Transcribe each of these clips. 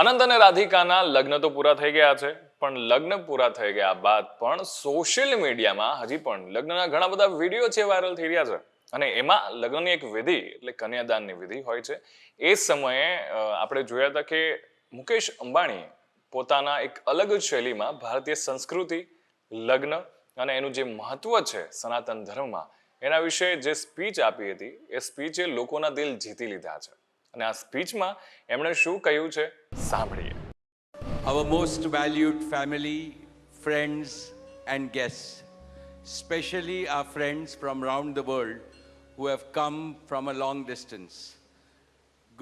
અનંત અને રાધિકાના લગ્ન તો પૂરા થઈ ગયા છે, પણ લગ્ન પૂરા થઈ ગયા બાદ પણ સોશિયલ મીડિયામાં હજી પણ લગ્નના ઘણા બધા વિડીયો છે વાયરલ થઈ રહ્યા છે. અને એમાં લગ્નની એક વિધિ એટલે કન્યાદાનની વિધિ હોય છે. એ સમયે આપણે જોયા હતા કે મુકેશ અંબાણી પોતાના એક અલગ જ શૈલીમાં ભારતીય સંસ્કૃતિ, લગ્ન અને એનું જે મહત્વ છે સનાતન ધર્મમાં એના વિશે જે સ્પીચ આપી હતી એ સ્પીચે લોકોના દિલ જીતી લીધા છે. અને આ સ્પીચમાં એમણે શું કહ્યું છે સાંભળીએ. Our most valued family, friends and guests, especially our friends from around the world who have come from a long distance.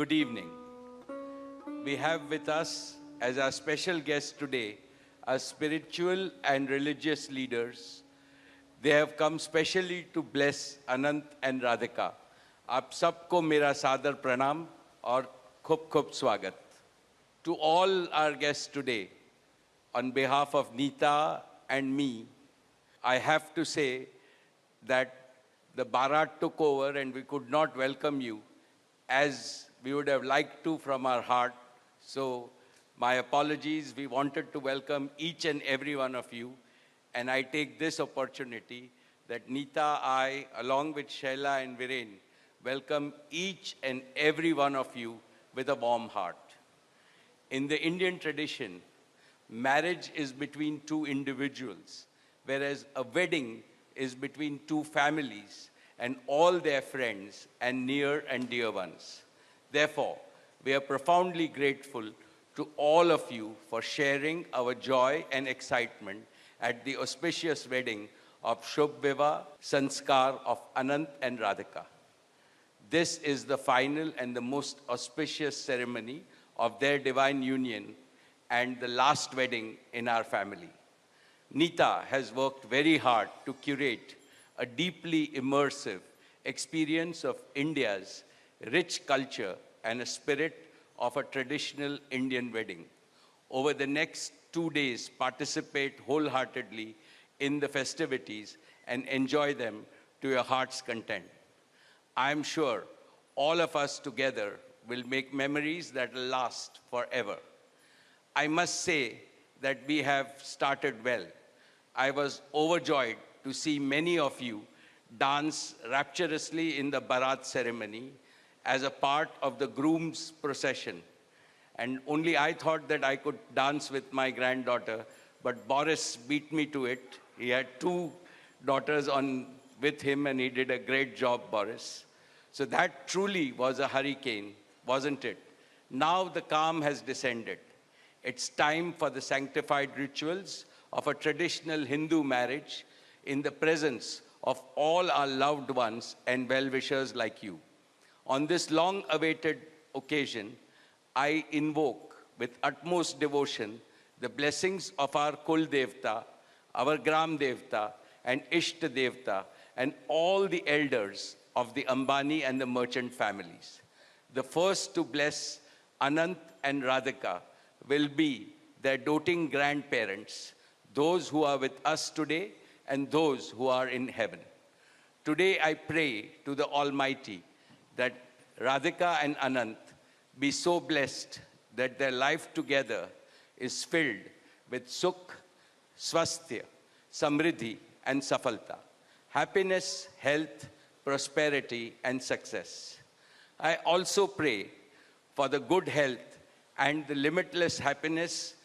Good evening. We have with us as our special guests today our spiritual and religious leaders. They have come specially to bless Anant and Radhika. आप सबको मेरा सादर प्रणाम और खूब खूब स्वागत. To all our guests today, on behalf of Neeta and me, I have to say that the Bharat took over and we could not welcome you as we would have liked to from our heart. So my apologies. We wanted to welcome each and every one of you, and I take this opportunity that Neeta, I, along with Shaila and Viren, welcome each and every one of you with a warm heart. In the Indian tradition, marriage is between two individuals, whereas a wedding is between two families and all their friends and near and dear ones. Therefore, we are profoundly grateful to all of you for sharing our joy and excitement at the auspicious wedding of Shubh Vivah Sanskar of Anant and Radhika. This is the final and the most auspicious ceremony of their divine union and the last wedding in our family. Neeta has worked very hard to curate a deeply immersive experience of India's rich culture and a spirit of a traditional Indian wedding. Over the next 2 days, participate wholeheartedly in the festivities and enjoy them to your heart's content. I am sure all of us together will make memories that will last forever. I must say that we have started well. I was overjoyed to see many of you dance rapturously in the Bharat ceremony as a part of the groom's procession. And only I thought that I could dance with my granddaughter, but Boris beat me to it. He had 2 daughters with him and he did a great job, Boris. So that truly was a hurricane, wasn't it? Now the calm has descended. It's time for the sanctified rituals of a traditional Hindu marriage in the presence of all our loved ones and well-wishers like you. On this long-awaited occasion, I invoke with utmost devotion the blessings of our Kul Devta, our Gram Devta, and Ishta Devta, and all the elders of the Ambani and the merchant families. The first to bless Anant and Radhika will be their doting grandparents, those who are with us today and those who are in heaven. Today I pray to the Almighty that Radhika and Anant be so blessed that their life together is filled with sukh, swasthya, samriddhi and safalta, happiness, health, prosperity and success. I also pray for the good health and the limitless happiness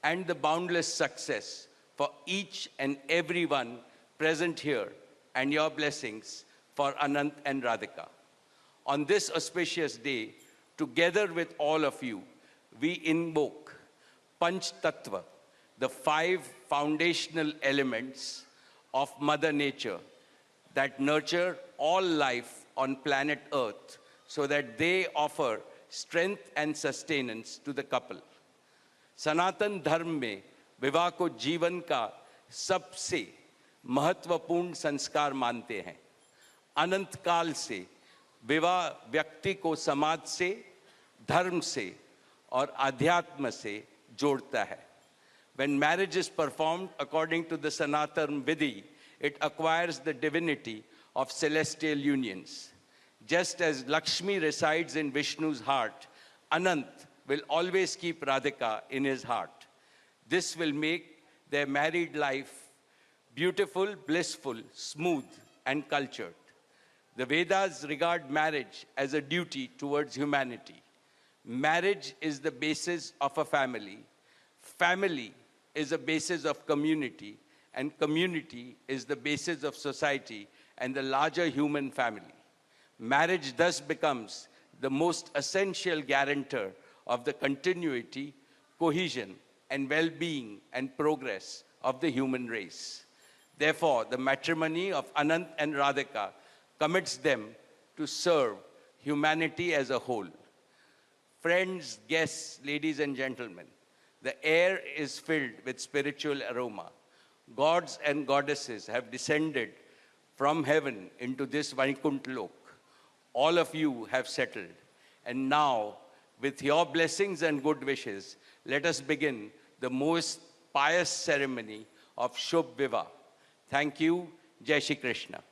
and the boundless success for each and every one present here, and your blessings for Anant and Radhika. On this auspicious day, together with all of you, we invoke Panch Tattva, the 5 foundational elements of Mother Nature that nurture all life on planet Earth so that they offer strength and sustenance to the couple. सनातन धर्म में विवाह को जीवन का सबसे महत्वपूर्ण संस्कार मानते हैं. अनंत काल से विवाह व्यक्ति को समाज से, धर्म से और अध्यात्म से जोड़ता है. When marriage is performed according to the Sanatan Vidhi, it acquires the divinity of celestial unions. Just as Lakshmi resides in Vishnu's heart, Anant will always keep Radhika in his heart. This will make their married life beautiful, blissful, smooth, and cultured. The Vedas regard marriage as a duty towards humanity. Marriage is the basis of a family. Family is a basis of community, and community is the basis of society and the larger human family. Marriage thus becomes the most essential guarantor of the continuity, cohesion, and well-being and progress of the human race. Therefore, the matrimony of Anant and Radhika commits them to serve humanity as a whole. Friends, guests, ladies and gentlemen, the air is filled with spiritual aroma. Gods and goddesses have descended from heaven into this Vaikuntha Lok. All of you have settled. And now, with your blessings and good wishes, let us begin the most pious ceremony of Shubh Vivah. Thank you. Jai Shri Krishna.